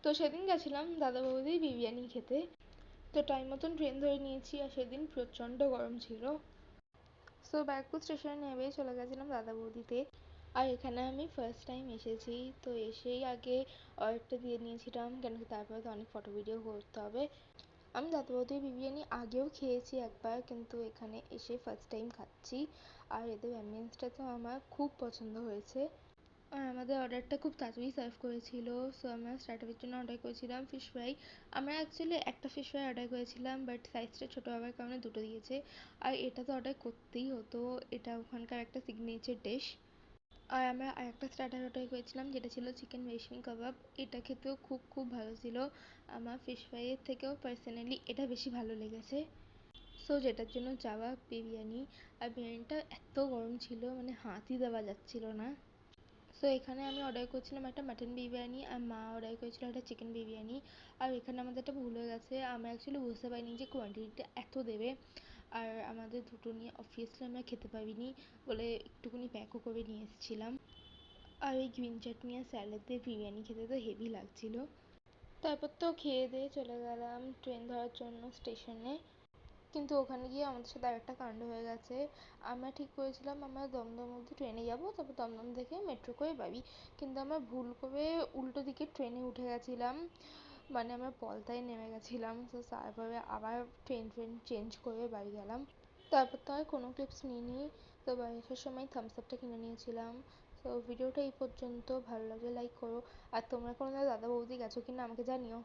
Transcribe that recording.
তো সেদিন গেছিলাম দাদা বৌদির বিরিয়ানি খেতে। তো টাইম মতন ট্রেন ধরে নিয়েছি আর সেদিন প্রচণ্ড গরম ছিল। সো ব্যারাকপুর স্টেশনে নেমেই চলে গেছিলাম দাদা বৌদিতে। আর এখানে আমি ফার্স্ট টাইম এসেছি, তো এসেই আগে অর্ডারটা দিয়ে নিয়েছিলাম, কেন কি তারপরে তো অনেক ফটো ভিডিও করতে হবে। আমি দাদা বৌদির বিরিয়ানি আগেও খেয়েছি একবার, কিন্তু এখানে এসে ফার্স্ট টাইম খাচ্ছি। আর এদের অ্যাম্বিয়েন্সটা তো আমার খুব পছন্দ হয়েছে। আর আমাদের অর্ডারটা খুব তাড়াতাড়ি সার্ভ করেছিল। সো আমরা স্টার্টারের জন্য অর্ডার করেছিলাম ফিশ ফ্রাই। আমরা অ্যাকচুয়ালি একটা ফিশ ফ্রাই অর্ডার করেছিলাম, বাট সাইজটা ছোটো হওয়ার কারণে দুটো দিয়েছে। আর এটা তো অর্ডার করতেই হতো, এটা ওখানকার একটা সিগনেচার ডিশ। আর আমরা আরেকটা স্টার্টার অর্ডার করেছিলাম, যেটা ছিল চিকেন রেশমি কাবাব। এটা খেতেও খুব খুব ভালো ছিল। আমার ফিশ ফ্রাইয়ের থেকেও পার্সোনালি এটা বেশি ভালো লেগেছে। সো যেটার জন্য যাওয়া বিরিয়ানি। আর বিরিয়ানিটা এত গরম ছিল, মানে হাতই দেওয়া যাচ্ছিল না। সো এখানে আমি অর্ডার করছিলাম একটা মাটন বিরিয়ানি, আর মা অর্ডার করেছিল একটা চিকেন বিরিয়ানি। আর এখানে আমাদের একটা ভুল হয়ে গেছে, আমরা অ্যাকচুয়ালি বুঝতে পারিনি যে কোয়ান্টিটিটা এত দেবে। আর আমাদের দুটো নিয়ে অবভিয়াসলি আমরা খেতে পারিনি বলে একটুকুনি প্যাকও করে নিয়ে এসেছিলাম। আর ওই গ্রিন চাটনি আর স্যালাড দিয়ে বিরিয়ানি খেতে তো হেভি লাগছিলো। তারপর তো খেয়ে দিয়ে চলে গেলাম ট্রেন ধরার জন্য স্টেশনে। কিন্তু ওখানে গিয়ে আমাদের সাথে আরেকটা কাণ্ড হয়ে গেছে। আমরা ঠিক করেছিলাম আমরা দমদম অবধি ট্রেনে যাবো, তারপর দমদম থেকে মেট্রো করে বাড়ি। কিন্তু আমরা ভুল করে উল্টো দিকে ট্রেনে উঠে গেছিলাম, মানে আমরা পলতায় নেমে গেছিলাম। তো তারপরে আবার ট্রেন চেঞ্জ করে বাড়ি গেলাম। তারপর তো আর কোনো ক্লিপস নিইনি। তো বাড়ি আসার সময় থামস আপটা কিনে নিয়েছিলাম। তো ভিডিওটা এই পর্যন্ত, ভালো লাগলে লাইক করো। আর তোমরা কোনো দাদা বৌদি গেছো কিনা আমাকে জানিও।